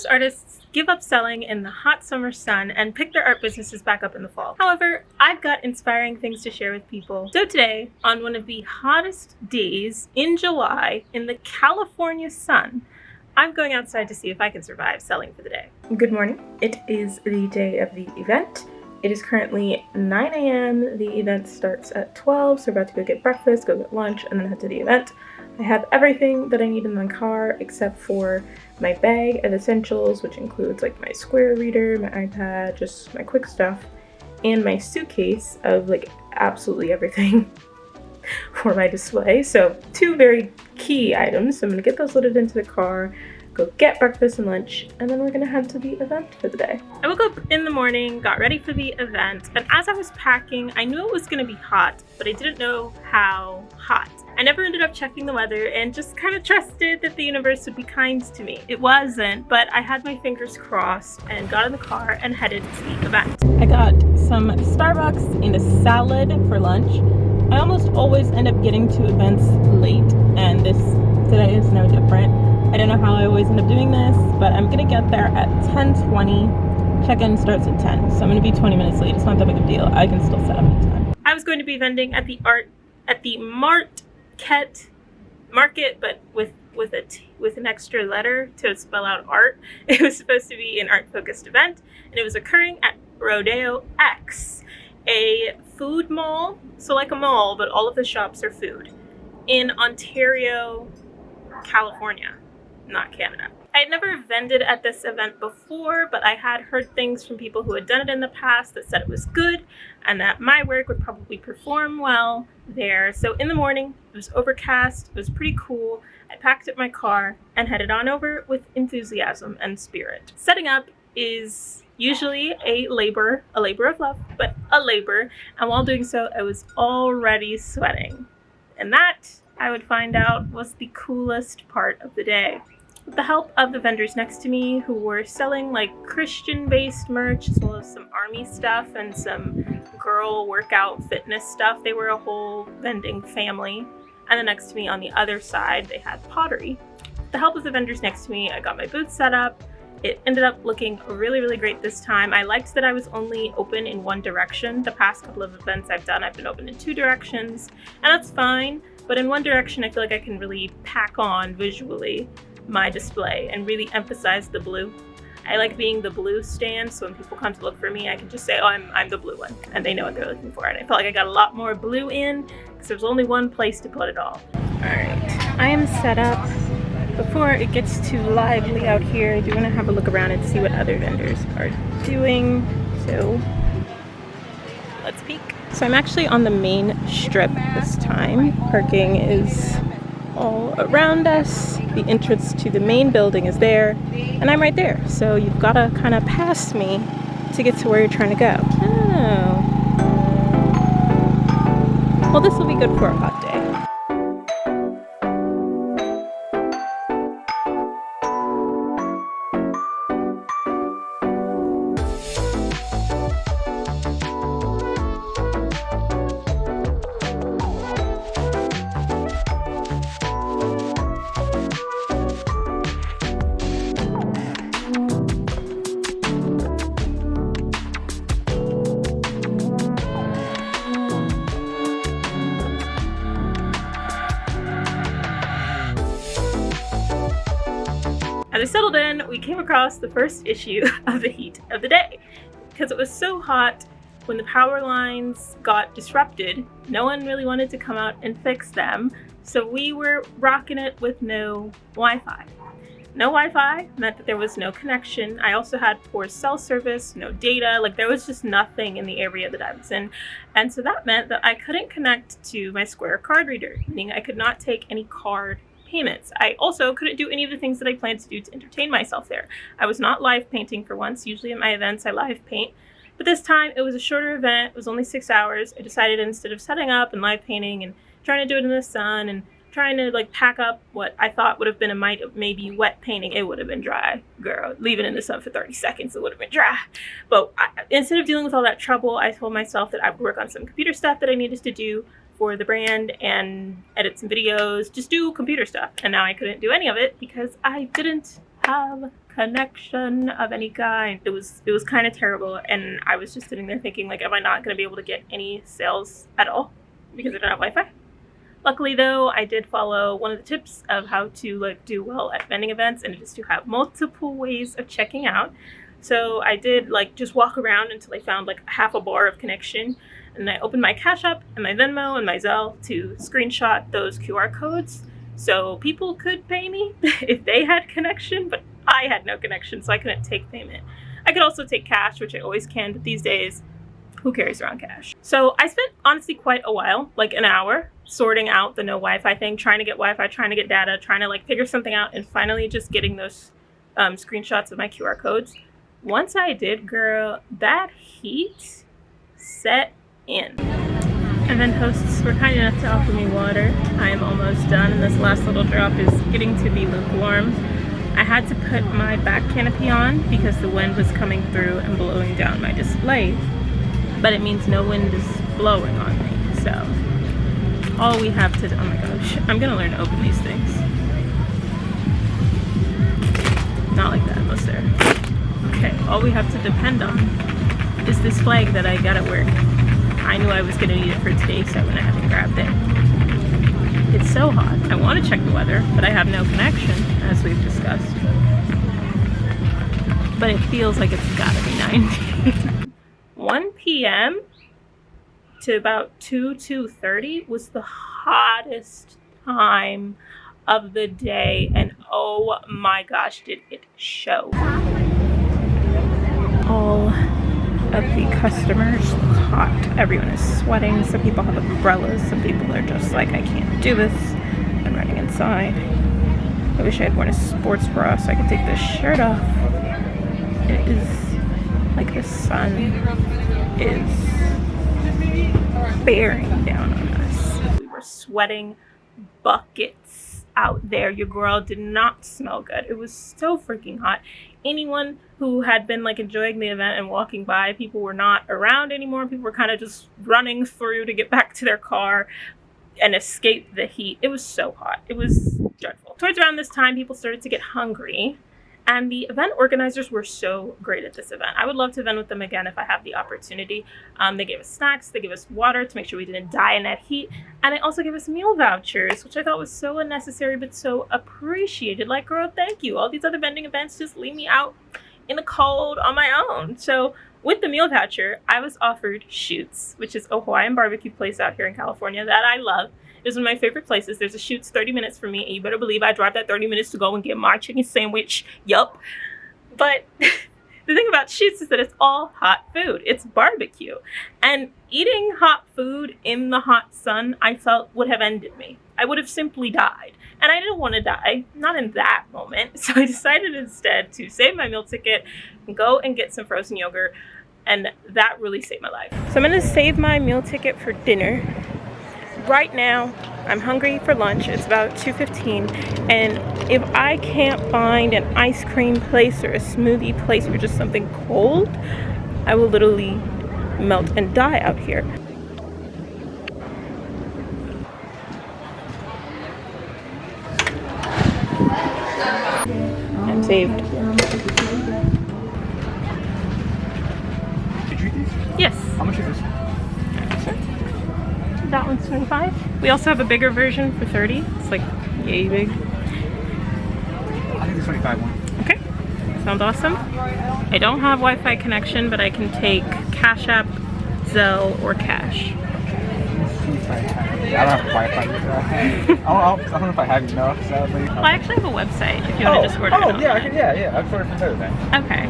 Most artists give up selling in the hot summer sun and pick their art businesses back up in the fall. However, I've got inspiring things to share with people. So today, on one of the hottest days in July in the California sun, I'm going outside to see if I can survive selling for the day. Good morning. It is the day of the event. It is currently 9 a.m. The event starts at 12, so we're about to go get breakfast, go get lunch, and then head to the event. I have everything that I need in my car except for my bag of essentials, which includes like my square reader, my iPad, just my quick stuff, and my suitcase of like absolutely everything for my display. So 2 very key items. So I'm gonna get those loaded into the car, go get breakfast and lunch, and then we're gonna head to the event for the day. I woke up in the morning, got ready for the event, and as I was packing, I knew it was gonna be hot, but I didn't know how hot. I never ended up checking the weather and just kind of trusted that the universe would be kind to me. It wasn't, but I had my fingers crossed and got in the car and headed to the event. I got some Starbucks and a salad for lunch. I almost always end up getting to events late, and today is no different. I don't know how I always end up doing this, but I'm gonna get there at 10:20. Check-in starts at 10, so I'm gonna be 20 minutes late. It's not that big of a deal. I can still set up in time. I was going to be vending at the mARTket market, but with an extra letter to spell out art. It was supposed to be an art-focused event, and it was occurring at Rodeo X, a food mall, so like a mall, but all of the shops are food, in Ontario, California, not Canada. I had never vended at this event before, but I had heard things from people who had done it in the past that said it was good and that my work would probably perform well there. So in the morning, it was overcast, it was pretty cool. I packed up my car and headed on over with enthusiasm and spirit. Setting up is usually a labor of love, but a labor. And while doing so, I was already sweating. And that, I would find out, was the coolest part of the day. With the help of the vendors next to me who were selling like Christian-based merch as well as some army stuff and some girl workout fitness stuff. They were a whole vending family. And then next to me on the other side, they had pottery. With the help of the vendors next to me, I got my booth set up. It ended up looking really, really great this time. I liked that I was only open in one direction. The past couple of events I've done, I've been open in 2 directions, and that's fine. But in one direction, I feel like I can really pack on visually my display and really emphasize the blue. I like being the blue stand, so when people come to look for me, I can just say, oh, I'm the blue one, and they know what they're looking for. And I felt like I got a lot more blue in because there was only one place to put it all. All right, I am set up. Before it gets too lively out here, I do want to have a look around and see what other vendors are doing. So let's peek. So I'm actually on the main strip this time. Parking is all around us. The entrance to the main building is there, and I'm right there. So you've got to kind of pass me to get to where you're trying to go. Oh. Well, this will be good for a hot day. As I settled in, we came across the first issue of the heat of the day. Because it was so hot, when the power lines got disrupted, no one really wanted to come out and fix them, so we were rocking it with no Wi-Fi. No Wi-Fi meant that there was no connection. I also had poor cell service, no data, like there was just nothing in the area that I was in. And so that meant that I couldn't connect to my Square card reader, meaning I could not take any card payments. I also couldn't do any of the things that I planned to do to entertain myself there. I was not live painting for once. Usually at my events I live paint, but this time it was a shorter event. It was only 6 hours. I decided instead of setting up and live painting and trying to do it in the sun and trying to like pack up what I thought would have been a maybe wet painting, it would have been dry. Girl, leave it in the sun for 30 seconds, it would have been dry. But instead of dealing with all that trouble, I told myself that I would work on some computer stuff that I needed to do for the brand and edit some videos, just do computer stuff. And now I couldn't do any of it because I didn't have connection of any kind. It was kind of terrible, and I was just sitting there thinking, like, am I not going to be able to get any sales at all because I don't have Wi-Fi? Luckily though, I did follow one of the tips of how to like do well at vending events, and it is to have multiple ways of checking out. So I did like just walk around until I found like half a bar of connection, and I opened my Cash App and my Venmo and my Zelle to screenshot those QR codes so people could pay me if they had connection, but I had no connection, so I couldn't take payment. I could also take cash, which I always can, but these days, who carries around cash? So I spent honestly quite a while, like an hour, sorting out the no Wi-Fi thing, trying to get Wi-Fi, trying to get data, trying to like figure something out, and finally just getting those screenshots of my QR codes. Once I did, girl, that heat set in. And then hosts were kind enough to offer me water. I am almost done, and this last little drop is getting to be lukewarm. I had to put my back canopy on because the wind was coming through and blowing down my display, but it means no wind is blowing on me. So all we have to, oh my gosh, I'm gonna learn to open these things. Not like that, unless they're, okay, all we have to depend on is this flag that I got at work. I knew I was gonna need it for today, so I went ahead and grabbed it. It's so hot. I want to check the weather, but I have no connection, as we've discussed. But it feels like it's gotta be 90. 1 p.m. to about 2:30 was the hottest time of the day, and oh my gosh, did it show. All of the customers look hot. Everyone is sweating. Some people have umbrellas. Some people are just like, I can't do this. I'm running inside. I wish I had worn a sports bra so I could take this shirt off. It is like the sun is bearing down on us. We were sweating buckets out there. Your girl did not smell good. It was so freaking hot. Anyone who had been like enjoying the event and walking by, people were not around anymore. People were kind of just running through to get back to their car and escape the heat. It was so hot. It was dreadful. Towards around this time, people started to get hungry, and the event organizers were so great at this event. I would love to event with them again if I have the opportunity. They gave us snacks, they gave us water to make sure we didn't die in that heat, and they also gave us meal vouchers, which I thought was so unnecessary but so appreciated. Like, girl, thank you. All these other vending events just leave me out in the cold on my own. So with the meal voucher, I was offered Shoots, which is a Hawaiian barbecue place out here in California that I love. It is one of my favorite places. There's a Shoots 30 minutes from me, and you better believe I drive that 30 minutes to go and get my chicken sandwich. Yup. But the thing about Shoots is that it's all hot food. It's barbecue. And eating hot food in the hot sun, I felt would have ended me. I would have simply died. And I didn't want to die, not in that moment. So I decided instead to save my meal ticket and go and get some frozen yogurt. And that really saved my life. So I'm gonna save my meal ticket for dinner. Right now, I'm hungry for lunch. It's about 2:15, and if I can't find an ice cream place or a smoothie place or just something cold, I will literally melt and die out here. I'm saved. Did you eat these? Yes. How much is this? That one's 25. We also have a bigger version for 30. It's like yay big. I think the 25 one. Okay. Sounds awesome. I don't have Wi-Fi connection, but I can take Cash App, Zelle, or Cash. I don't have Wi-Fi. I don't know if I have enough, sadly. Well, I actually have a website if you want to just order it online. Yeah, yeah. I've ordered from there then. Okay.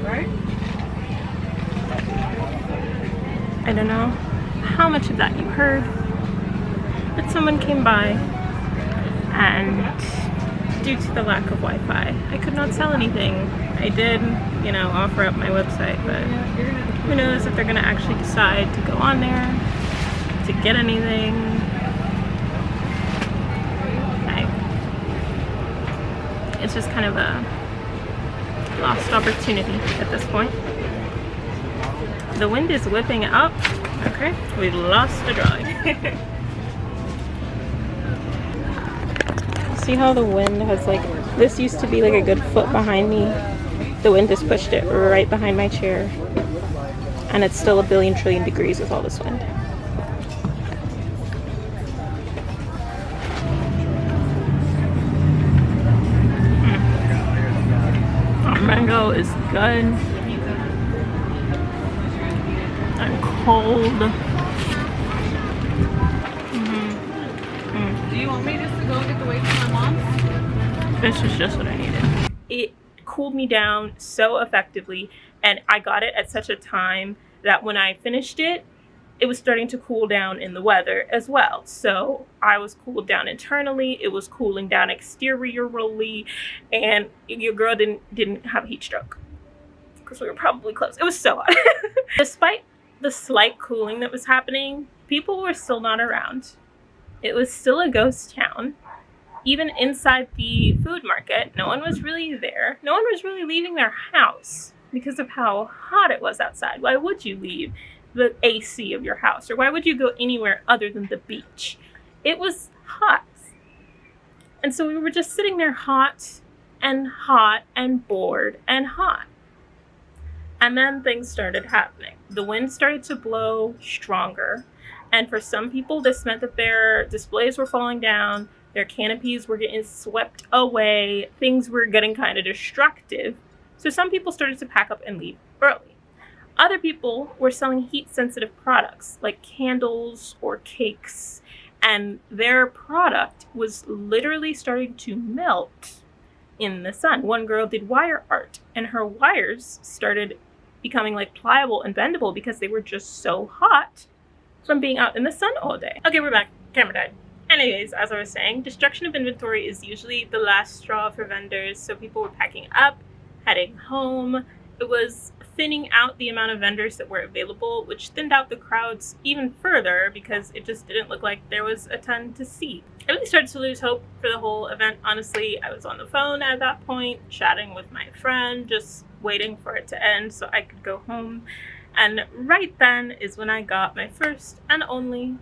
Right? I don't know how much of that you heard, but someone came by, and due to the lack of Wi-Fi, I could not sell anything. I did, offer up my website, but who knows if they're gonna actually decide to go on there to get anything. It's just kind of a lost opportunity at this point. The wind is whipping up. Okay, we lost the drawing. See how the wind has like, this used to be like a good foot behind me. The wind just pushed it right behind my chair. And it's still a billion trillion degrees with all this wind. Mango is good and cold. Do you want me just to go get the weight from my mom's? This is just what I needed. It cooled me down so effectively, and I got it at such a time that when I finished it, it was starting to cool down in the weather as well. So I was cooled down internally, it was cooling down exteriorly, and your girl didn't have a heat stroke because we were probably close. It was so hot. Despite the slight cooling that was happening, people were still not around. It was still a ghost town. Even inside the food market, no one was really there. No one was really leaving their house because of how hot it was outside. Why would you leave the AC of your house? Or why would you go anywhere other than the beach? It was hot. And so we were just sitting there hot and bored and hot. And then things started happening. The wind started to blow stronger. And for some people, this meant that their displays were falling down, their canopies were getting swept away, things were getting kind of destructive. So some people started to pack up and leave early. Other people were selling heat-sensitive products like candles or cakes, and their product was literally starting to melt in the sun. One girl did wire art, and her wires started becoming like pliable and bendable because they were just so hot from being out in the sun all day. Okay, we're back. Camera died. Anyways, as I was saying, destruction of inventory is usually the last straw for vendors, so people were packing up, heading home. It was thinning out the amount of vendors that were available, which thinned out the crowds even further because it just didn't look like there was a ton to see. I really started to lose hope for the whole event, honestly. I was on the phone at that point, chatting with my friend, just waiting for it to end so I could go home. And right then is when I got my first and only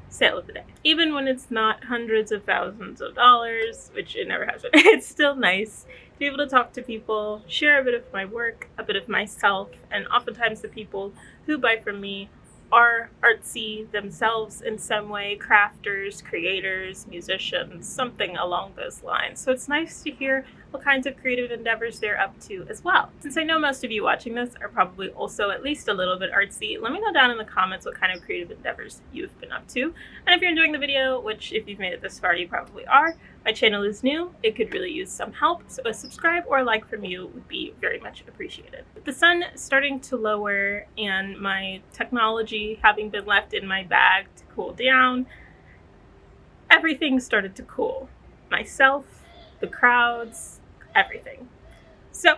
sale of the day. Even when it's not hundreds of thousands of dollars, which it never has been, it's still nice to be able to talk to people, share a bit of my work, a bit of myself, and oftentimes the people who buy from me are artsy themselves in some way, crafters, creators, musicians, something along those lines. So it's nice to hear what kinds of creative endeavors they're up to as well. Since I know most of you watching this are probably also at least a little bit artsy, let me know down in the comments what kind of creative endeavors you've been up to. And if you're enjoying the video, which if you've made it this far, you probably are, my channel is new, it could really use some help, so a subscribe or a like from you would be very much appreciated. With the sun starting to lower and my technology having been left in my bag to cool down, everything started to cool. Myself, the crowds, everything. So,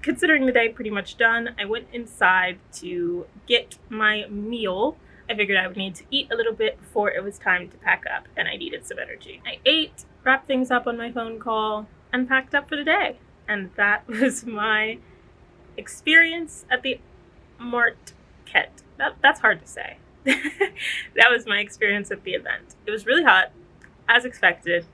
considering the day pretty much done, I went inside to get my meal. I figured I would need to eat a little bit before it was time to pack up, and I needed some energy. I ate, wrapped things up on my phone call, and packed up for the day. And that was my experience at the mARTket. That's hard to say. That was my experience at the event. It was really hot, as expected,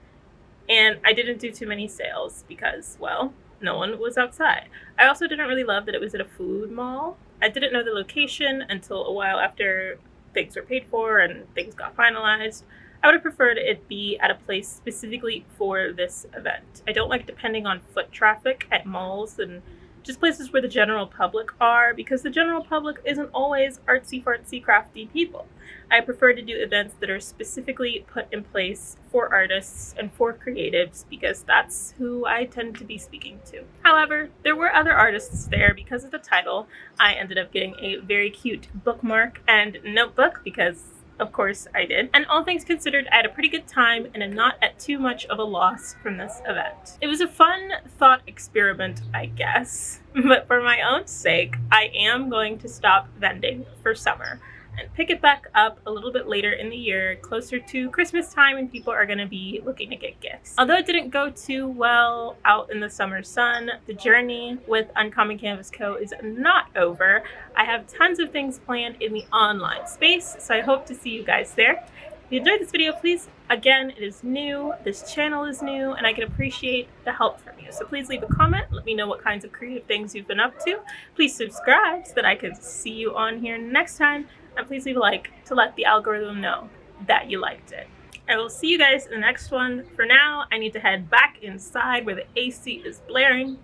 and I didn't do too many sales because, well, no one was outside. I also didn't really love that it was at a food mall. I didn't know the location until a while after things were paid for and things got finalized. I would have preferred it be at a place specifically for this event. I don't like depending on foot traffic at malls and just places where the general public are, because the general public isn't always artsy fartsy crafty people. I prefer to do events that are specifically put in place for artists and for creatives, because that's who I tend to be speaking to. However, there were other artists there. Because of the title, I ended up getting a very cute bookmark and notebook, because of course I did. And all things considered, I had a pretty good time and am not at too much of a loss from this event. It was a fun thought experiment, I guess. But for my own sake, I am going to stop vending for summer and pick it back up a little bit later in the year, closer to Christmas time when people are going to be looking to get gifts. Although it didn't go too well out in the summer sun, the journey with Uncommon Canvas Co. is not over. I have tons of things planned in the online space, so I hope to see you guys there. If you enjoyed this video, please, again, it is new, this channel is new, and I can appreciate the help from you. So please leave a comment, let me know what kinds of creative things you've been up to. Please subscribe so that I can see you on here next time, and please leave a like to let the algorithm know that you liked it. I will see you guys in the next one. For now, I need to head back inside where the AC is blaring.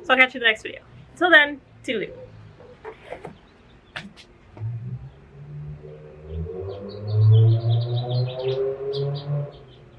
So I'll catch you in the next video. Until then, toodaloo.